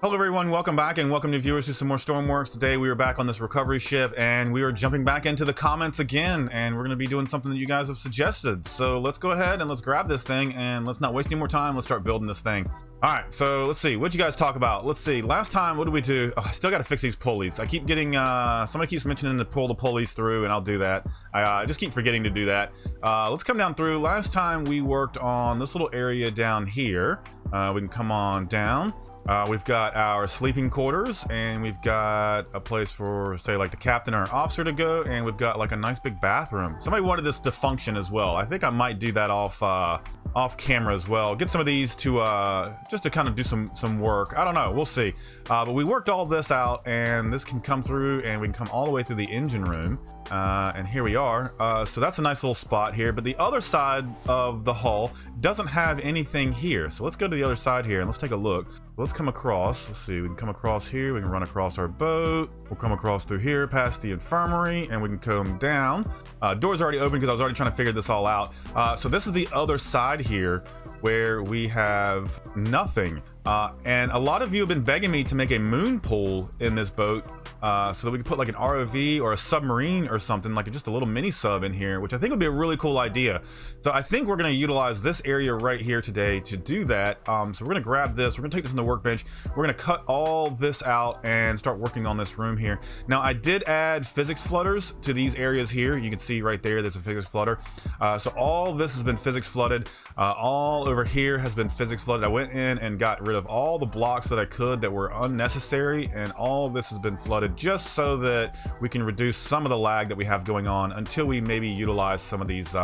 Hello everyone, welcome back and welcome new viewers to some more STORMWORKS. Today we are back on this recovery ship and we are jumping back into the comments again, and we're going to be doing something that you guys have suggested. So let's go ahead and let's grab this thing and let's not waste any more time. Let's start building this thing. Alright, so let's see, what'd you guys talk about? Let's see, last time, what did we do? Oh, I still got to fix these pulleys. I keep getting, somebody keeps mentioning to pull the pulleys through, and I'll do that. I just keep forgetting to do that. Let's come down through. Last time we worked on this little area down here. We can come on down. We've got our sleeping quarters, and we've got a place for, say, like the captain or an officer to go, and we've got like a nice big bathroom. Somebody wanted this to function as well. I think I might do that off camera as well. Get some of these to just to kind of do some work. I don't know, we'll see. But we worked all this out, and this can come through, and we can come all the way through the engine room. And here we are. So that's a nice little spot here, but the other side of the hull doesn't have anything here. So let's go to the other side here and let's take a look. Let's come across. Let's see, we can come across here, we can run across our boat, we'll come across through here past the infirmary, and we can come down. Door's already open because I was already trying to figure this all out. So this is the other side here where we have nothing. And a lot of you have been begging me to make a Moonpool in this boat, so that we could put like an ROV or a submarine or something, like just a little mini sub in here, which I think would be a really cool idea. So I think we're going to utilize this area right here today to do that. So we're going to grab this, we're going to take this in the workbench, we're going to cut all this out and start working on this room here. Now I did add physics flutters to these areas here. You can see right there, there's a physics flutter. So all this has been physics flooded. All over here has been physics flooded. I went in and got rid of all the blocks that I could that were unnecessary, and all this has been flooded just so that we can reduce some of the lag that we have going on until we maybe utilize some of these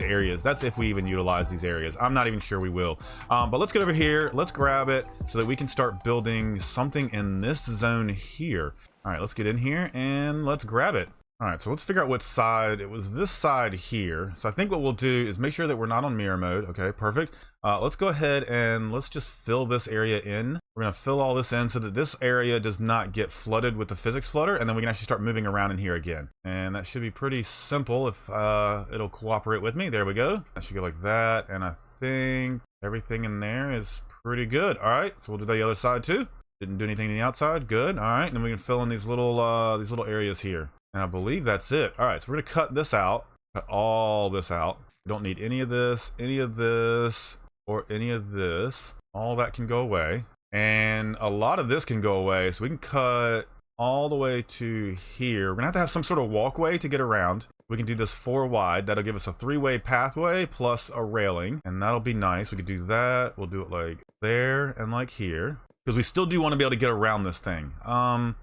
areas. That's if we even utilize these areas. I'm not even sure we will. But let's get over here, let's grab it so that we can start building something in this zone here. All right, let's get in here and let's grab it. All right, so let's figure out what side. It was this side here. So I think what we'll do is make sure that we're not on mirror mode. Okay, perfect. Let's go ahead and let's just fill this area in. We're gonna fill all this in so that this area does not get flooded with the physics flutter, and then we can actually start moving around in here again. And that should be pretty simple if it'll cooperate with me. There we go. That should go like that, and I think everything in there is pretty good. All right, so we'll do the other side too. Didn't do anything on the outside. Good. All right, and then we can fill in these little areas here. And I believe that's it. All right, so we're gonna cut this out, cut all this out. We don't need any of this, or any of this. All that can go away. And a lot of this can go away. So we can cut all the way to here. We're gonna have to have some sort of walkway to get around. We can do this 4 wide. That'll give us a 3-way pathway plus a railing. And that'll be nice. We could do that. We'll do it like there and like here, because we still do want to be able to get around this thing.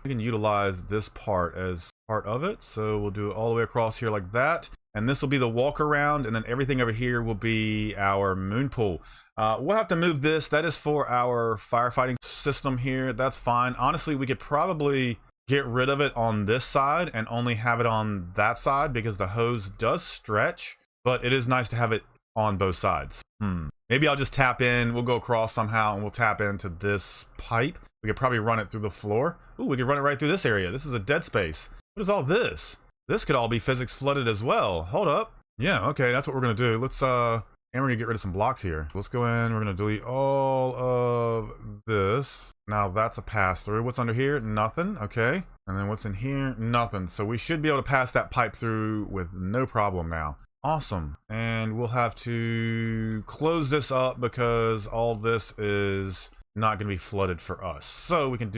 We can utilize this part as part of it, so we'll do it all the way across here like that, and this will be the walk around, and then everything over here will be our Moonpool. We'll have to move this. That is for our firefighting system here. That's fine. Honestly, we could probably get rid of it on this side and only have it on that side because the hose does stretch, but it is nice to have it on both sides. Maybe I'll just tap in, we'll go across somehow and we'll tap into this pipe. We could probably run it through the floor. Ooh, we could run it right through this area. This is a dead space. What is all this? This could all be physics flooded as well. Hold up. Yeah, okay, that's what we're gonna do. Let's and we're gonna get rid of some blocks here. Let's go in, we're gonna delete all of this. Now that's a pass through. What's under here? Nothing, okay. And then what's in here? Nothing. So we should be able to pass that pipe through with no problem now. Awesome. And we'll have to close this up because all this is not going to be flooded for us. So we can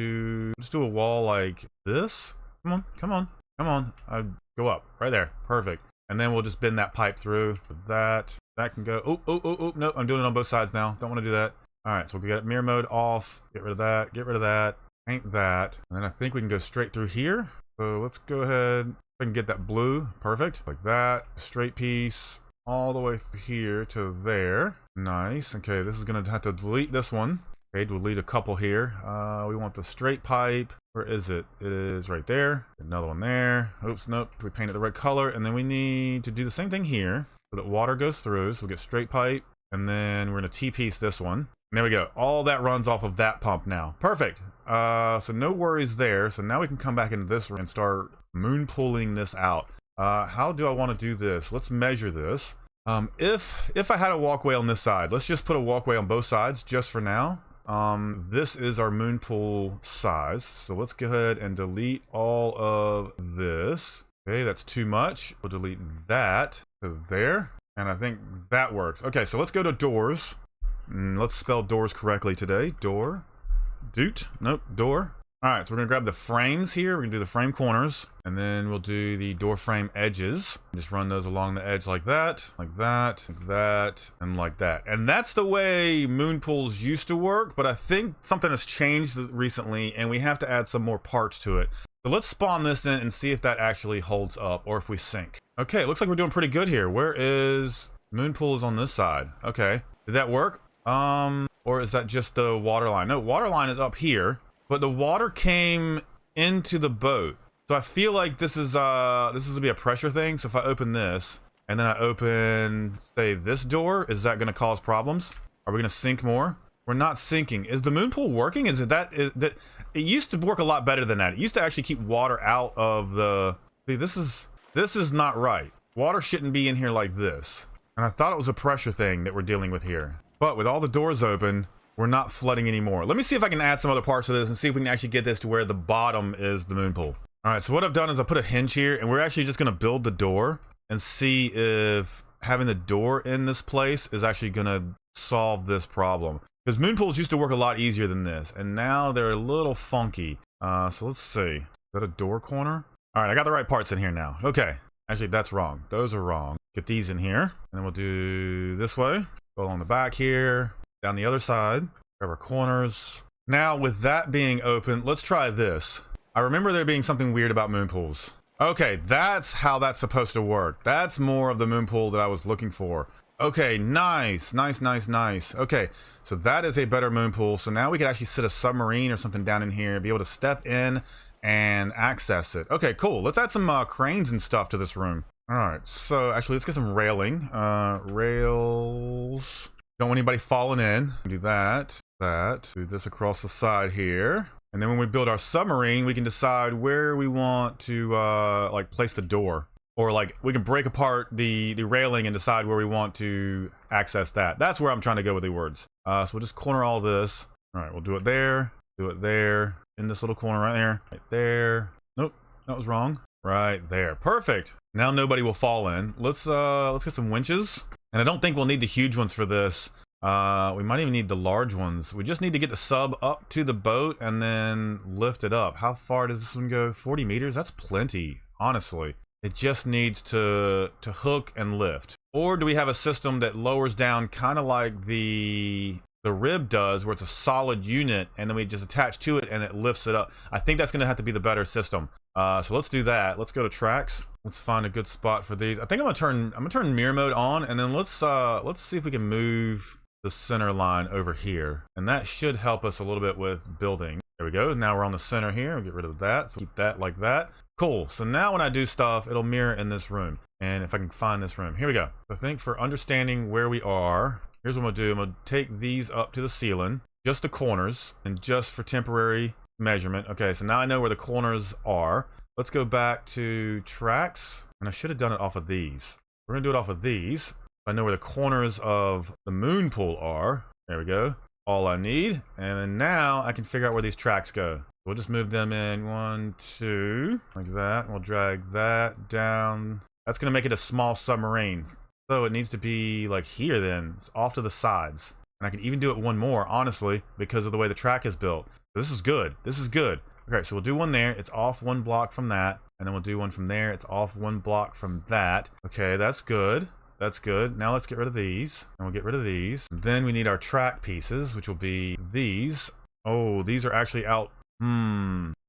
just do a wall like this. Come on, come on, come on. Go up right there. Perfect. And then we'll just bend that pipe through. That can go. Oh, no, I'm doing it on both sides now. Don't want to do that. All right, so we'll get mirror mode off. Get rid of that. Get rid of that. Paint that. And then I think we can go straight through here. So let's go ahead. I can get that blue. Perfect. Like that. Straight piece all the way through here to there. Nice. Okay, this is going to have to delete this one. Okay, delete a couple here. We want the straight pipe. Where is it? It is right there. Another one there. Oops, nope. We painted the red color. And then we need to do the same thing here so that water goes through. So we'll get straight pipe. And then we're going to T-piece this one. And there we go. All that runs off of that pump now. Perfect. So no worries there. So now we can come back into this room and start Moonpooling this out. How do I want to do this? Let's measure this. If I had a walkway on this side, let's just put a walkway on both sides just for now. This is our Moonpool size. So let's go ahead and delete all of this. Okay, that's too much. We'll delete that to there. And I think that works. Okay, so let's go to doors. Let's spell doors correctly today. Door. Doot. Nope. Door. All right, so we're gonna grab the frames here. We're gonna do the frame corners, and then we'll do the door frame edges. Just run those along the edge like that, like that, like that, and like that. And that's the way Moonpools used to work, but I think something has changed recently, and we have to add some more parts to it. So let's spawn this in and see if that actually holds up, or if we sink. Okay, it looks like we're doing pretty good here. Where is Moonpool? Is on this side. Okay, did that work? Or is that just the water line? No, water line is up here. But the water came into the boat. So I feel like this is gonna be a pressure thing. So if I open this and then I open, say, this door, is that gonna cause problems? Are we gonna sink more? We're not sinking. Is the Moonpool working? Is it that it used to work a lot better than that. It used to actually keep water out of the, see, this is not right. Water shouldn't be in here like this. And I thought it was a pressure thing that we're dealing with here. But with all the doors open, we're not flooding anymore. Let me see if I can add some other parts to this and see if we can actually get this to where the bottom is the Moonpool. All right, so what I've done is I put a hinge here, and we're actually just gonna build the door and see if having the door in this place is actually gonna solve this problem. Because Moonpools used to work a lot easier than this, and now they're a little funky. So let's see. Is that a door corner? All right, I got the right parts in here now. Okay, actually that's wrong. Those are wrong. Get these in here, and then we'll do this way. Go along the back here. Down the other side, grab our corners. Now with that being open, let's try this. I remember there being something weird about Moonpools. Okay, that's how that's supposed to work. That's more of the Moonpool that I was looking for. Okay, nice, nice, nice, nice. Okay, so that is a better Moonpool. So now we could actually sit a submarine or something down in here, be able to step in and access it. Okay, cool. Let's add some cranes and stuff to this room. All right, so actually let's get some railing. Rails. Don't want anybody falling in. Do that, do this across the side here. And then when we build our submarine, we can decide where we want to like place the door. Or like we can break apart the railing and decide where we want to access that. That's where I'm trying to go with the words. So we'll just corner all this. All right, we'll do it there, in this little corner right there, right there. Nope, that was wrong. Right there, perfect. Now nobody will fall in. Let's get some winches. And I don't think we'll need the huge ones for this. We might even need the large ones. We just need to get the sub up to the boat and then lift it up. How far does this one go? 40 meters? That's plenty, honestly. It just needs to hook and lift. Or do we have a system that lowers down kind of like the rib does, where it's a solid unit and then we just attach to it and it lifts it up? I think that's going to have to be the better system. So let's do that. Let's go to tracks. Let's find a good spot for these. I think I'm gonna turn mirror mode on, and then let's see if we can move the center line over here, and that should help us a little bit with building. There we go. Now we're on the center here. We'll get rid of that. So keep that like that. Cool. So now when I do stuff, it'll mirror in this room. And if I can find this room, here we go. I think for understanding where we are, here's what I'm gonna do. I'm gonna take these up to the ceiling, just the corners, and just for temporary measurement. Okay, so now I know where the corners are. Let's go back to tracks, and I should have done it off of these. We're gonna do it off of these. I know where the corners of the Moonpool are. There we go. All I need. And then now I can figure out where these tracks go. We'll just move them in 1, 2, like that. And we'll drag that down. That's gonna make it a small submarine. So it needs to be like here then. It's off to the sides. And I can even do it one more, honestly, because of the way the track is built. This is good. This is good. Okay, so we'll do one there. It's off 1 block from that. And then we'll do one from there. It's off 1 block from that. Okay, that's good. That's good. Now let's get rid of these. And we'll get rid of these. Then we need our track pieces, which will be these. Oh, these are actually out.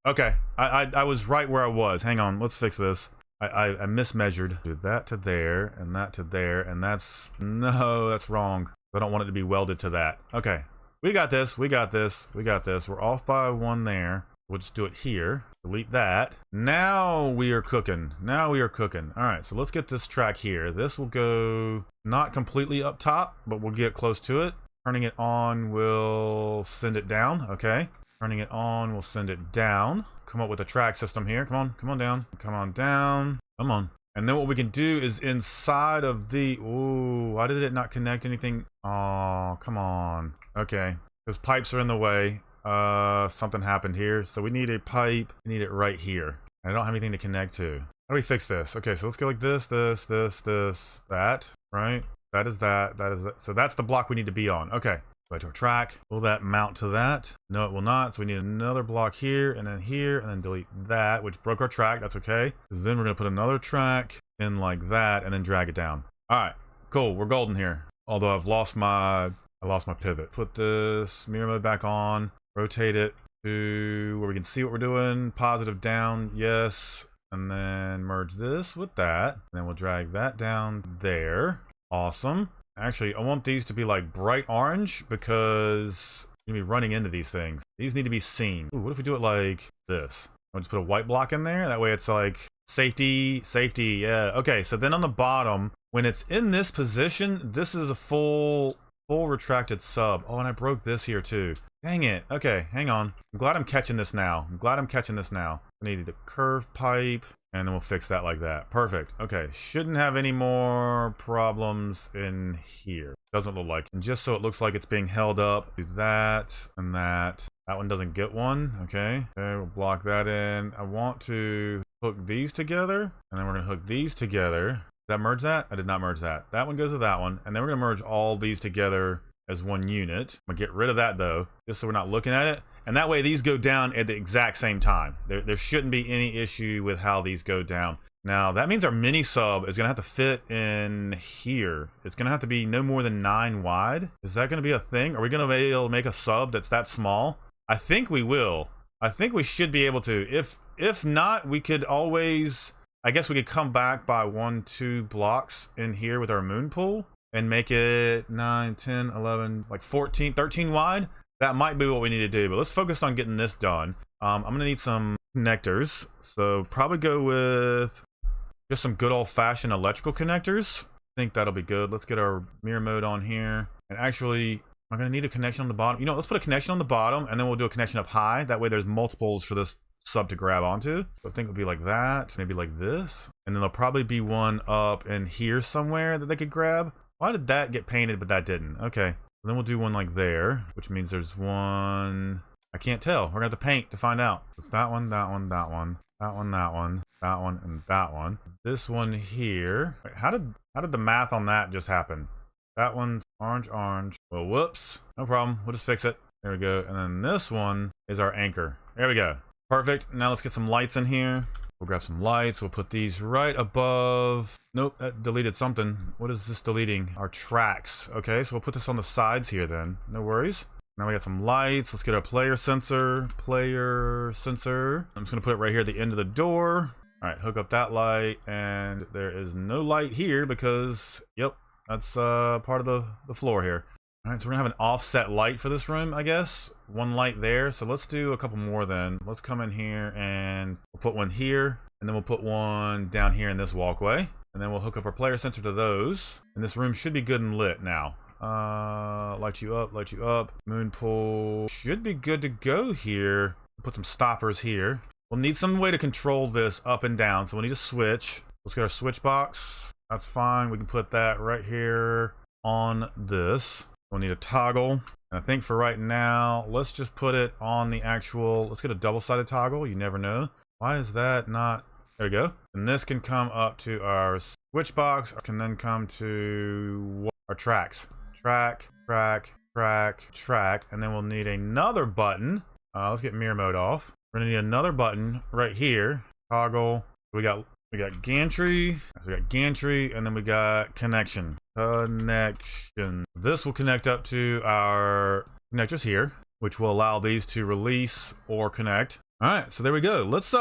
Okay, I was right where I was. Hang on, let's fix this. I mismeasured. Do that to there, and that to there, and that's... No, that's wrong. I don't want it to be welded to that. Okay, we got this, we got this, we got this. We're off by 1 there. We'll just do it here. Delete that. Now we are cooking. Now we are cooking. All right, so let's get this track here. This will go not completely up top, but we'll get close to it. Turning it on will send it down. Okay. Turning it on will send it down. Come up with a track system here. Come on down. Come on down. Come on. And then what we can do is inside of the... Ooh, why did it not connect anything? Oh, come on. Okay. because pipes are in the way. Something happened here. So we need a pipe. We need it right here. I don't have anything to connect to. How do we fix this? Okay, so let's go like this, that, right? That is that, that is that. So that's the block we need to be on. Okay, go to our track. Will that mount to that? No, it will not. So we need another block here, and then delete that, which broke our track. That's okay. Then we're gonna put another track in like that, and then drag it down. All right, cool. We're golden here. Although I lost my pivot. Put this mirror mode back on. Rotate it to where we can see what we're doing. Positive down, yes. And then merge this with that. And then we'll drag that down there. Awesome. Actually, I want these to be like bright orange because you're gonna be running into these things. These need to be seen. Ooh, what if we do it like this? I'll just put a white block in there. That way it's like safety, safety. Yeah. Okay, so then on the bottom, when it's in this position, this is a full retracted sub. Oh, and I broke this here too. Dang it. Okay, hang on. I'm glad I'm catching this now. I needed a curved pipe, and then we'll fix that like that. Perfect. Okay, shouldn't have any more problems in here. Doesn't look like. And just so it looks like it's being held up, do that and that. That one doesn't get one. Okay, we'll block that in. I want to hook these together, and then we're gonna hook these together. Did I merge that? I did not merge that. That one goes to that one, and then we're gonna merge all these together as one unit. I'm gonna get rid of that though, just so we're not looking at it. And that way these go down at the exact same time. There shouldn't be any issue with how these go down. Now that means our mini sub is gonna have to fit in here. It's gonna have to be no more than 9 wide. Is that gonna be a thing? Are we gonna be able to make a sub that's that small? I think we will. I think we should be able to. If not, we could always, I guess we could come back by 1, 2 blocks in here with our Moonpool and make it 9, 10, 11, like 14, 13 wide. That might be what we need to do, but let's focus on getting this done. I'm gonna need some connectors, so probably go with just some good old-fashioned electrical connectors. I think that'll be good. Let's get our mirror mode on here. And actually, I'm gonna need a connection on the bottom. You know, let's put a connection on the bottom, and then we'll do a connection up high. That way there's multiples for this sub to grab onto. So I think it'll be like that, maybe like this. And then there'll probably be one up in here somewhere that they could grab. Why did that get painted, but that didn't? Okay. And then we'll do one like there, which means there's one. I can't tell. We're gonna have to paint to find out. It's that one, that one, that one, that one, that one, that one, and that one. This one here. Wait, how did the math on that just happen? That one's orange, orange. Well, whoops. No problem. We'll just fix it. There we go. And then this one is our anchor. There we go. Perfect. Now let's get some lights in here. We'll grab some lights. We'll put these right above. Nope, that deleted something. What is this deleting? Our tracks. Okay, so we'll put this on the sides here then. No worries. Now we got some lights. Let's get our player sensor. Player sensor. I'm just gonna put it right here at the end of the door. All right, hook up that light. And there is no light here because, yep, that's part of the floor here. All right, so we're gonna have an offset light for this room, I guess. One light there. So let's do a couple more then. Let's come in here and we'll put one here, and then we'll put one down here in this walkway. And then we'll hook up our player sensor to those. And this room should be good and lit now. Light you up, light you up. Moonpool should be good to go here. Put some stoppers here. We'll need some way to control this up and down. So we'll need a switch. Let's get our switch box. That's fine. We can put that right here on this. We'll need a toggle. And I think for right now, let's just put it on the actual, let's get a double-sided toggle. You never know. Why is that not? There we go. And this can come up to our switch box. Can then come to our tracks. Track, track, track, track. And then we'll need another button. Let's get mirror mode off. We're gonna need another button right here. Toggle. We got gantry. We got gantry, and then we got connection. Connection. This will connect up to our connectors here, which will allow these to release or connect. All right, so there we go. Let's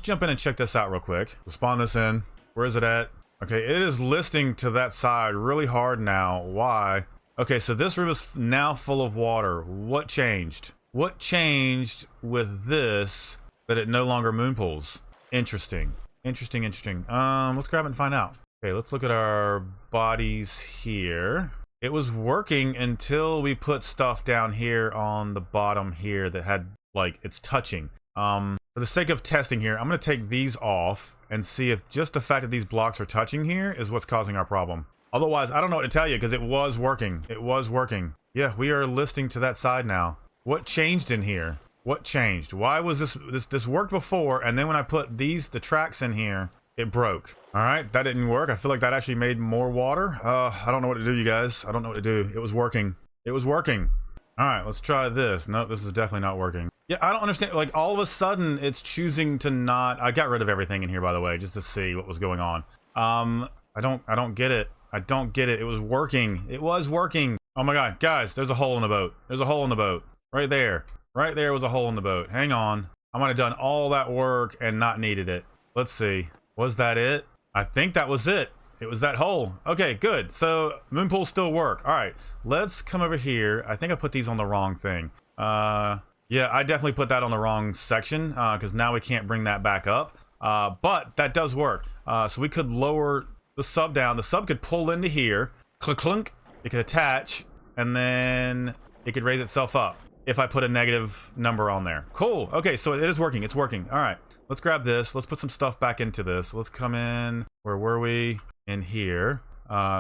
jump in and check this out real quick. We'll spawn this in. Where is it at? Okay, it is listing to that side really hard now. Why? Okay, so this room is now full of water. What changed? What changed with this that it no longer moonpools? Interesting. Interesting, interesting. Let's grab it and find out. Okay, let's look at our bodies here. It was working until we put stuff down here on the bottom here that had, like, it's touching. For the sake of testing here, I'm gonna take these off and see if just the fact that these blocks are touching here is what's causing our problem. Otherwise, I don't know what to tell you because it was working. It was working. Yeah, we are listing to that side now. What changed in here? What changed? Why was this worked before, and then when I put the tracks in here, it broke. All right, that didn't work. I feel like that actually made more water. I don't know what to do, you guys. I don't know what to do. It was working. It was working. All right, let's try this. No, this is definitely not working. Yeah, I don't understand. Like, all of a sudden, it's choosing to not... I got rid of everything in here, by the way, just to see what was going on. I don't get it. I don't get it. It was working. It was working. Oh my God, guys, there's a hole in the boat. There's a hole in the boat. Right there. Right there was a hole in the boat. Hang on. I might have done all that work and not needed it. Let's see. Was that it? I think that was it. It was that hole. Okay, good. So Moonpool still work. All right, let's come over here. I think I put these on the wrong thing. Yeah, I definitely put that on the wrong section because now we can't bring that back up. But that does work. So we could lower the sub down. The sub could pull into here. Click, clunk. It could attach, and then it could raise itself up if I put a negative number on there. Cool. Okay, so it is working. It's working. All right, let's grab this. Let's put some stuff back into this. Let's come in. Where were we? In here.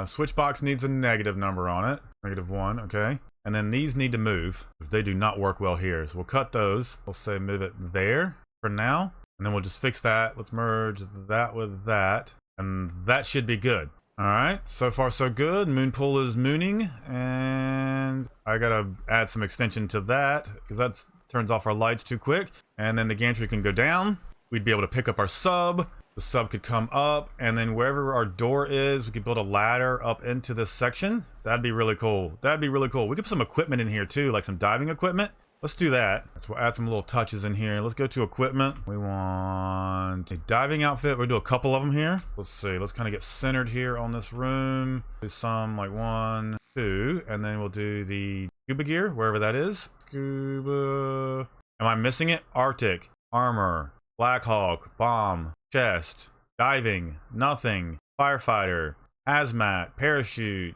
Switch box needs a negative number on it. -1, okay. And then these need to move because they do not work well here. So we'll cut those. We'll say move it there for now. And then we'll just fix that. Let's merge that with that. And that should be good. All right, so far so good. Moonpool is mooning, and I gotta add some extension to that because that turns off our lights too quick. And then the gantry can go down. We'd be able to pick up our sub. The sub could come up, and then wherever our door is, we could build a ladder up into this section. That'd be really cool. That'd be really cool. We could put some equipment in here too, like some diving equipment. Let's do that. We'll add some little touches in here. Let's go to equipment. We want a diving outfit. We'll do a couple of them here. Let's see. Let's kind of get centered here on this room. Do some like 1, 2, and then we'll do the scuba gear, wherever that is. Scuba. Am I missing it? Arctic, armor, Black Hawk, bomb, chest, diving, nothing, firefighter, hazmat, parachute,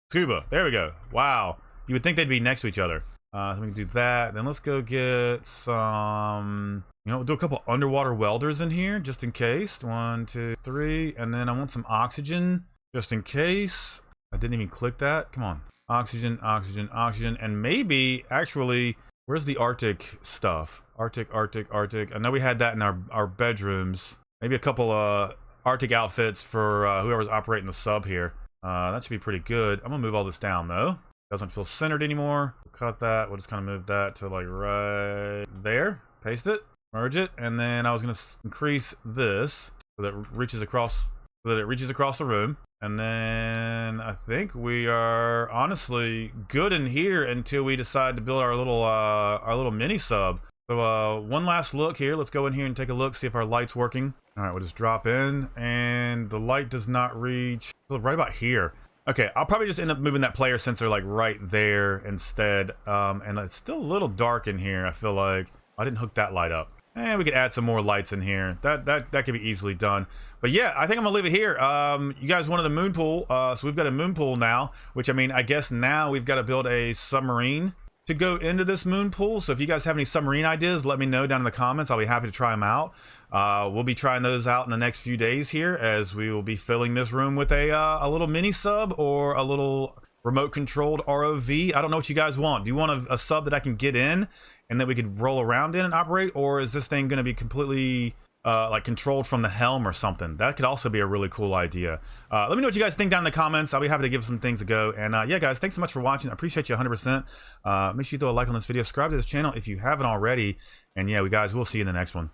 scuba. There we go. Wow. You would think they'd be next to each other. So we can do that. Then let's go get some, we'll do a couple underwater welders in here just in case. 1, 2, 3. And then I want some oxygen just in case. I didn't even click that. Come on. Oxygen, oxygen, oxygen. And maybe actually, where's the Arctic stuff? Arctic. I know we had that in our bedrooms. Maybe a couple Arctic outfits for whoever's operating the sub here. That should be pretty good. I'm gonna move all this down though. Doesn't feel centered anymore. We'll cut that. We'll just kind of move that to like right there. Paste it, merge it, and then I was gonna increase this so that it reaches across the room. And then I think we are honestly good in here until we decide to build our little mini sub. So one last look here. Let's go in here and take a look, see if our light's working. All right, we'll just drop in, and the light does not reach right about here. Okay, I'll probably just end up moving that player sensor like right there instead. And it's still a little dark in here. I feel like I didn't hook that light up. And we could add some more lights in here. That could be easily done. But yeah, I think I'm gonna leave it here. You guys wanted a Moonpool, so we've got a Moonpool now. Which I mean, I guess now we've got to build a submarine to go into this Moonpool. So if you guys have any submarine ideas, let me know down in the comments. I'll be happy to try them out. We'll be trying those out in the next few days here, as we will be filling this room with a little mini sub or a little remote controlled ROV. I don't know what you guys want. Do you want a sub that I can get in and that we could roll around in and operate, or is this thing going to be completely like controlled from the helm or something? That could also be a really cool idea. Let me know what you guys think down in the comments. I'll be happy to give some things a go. And yeah, guys, thanks so much for watching. I appreciate you 100%. Make sure you throw a like on this video, subscribe to this channel if you haven't already. And yeah, we guys, we'll see you in the next one.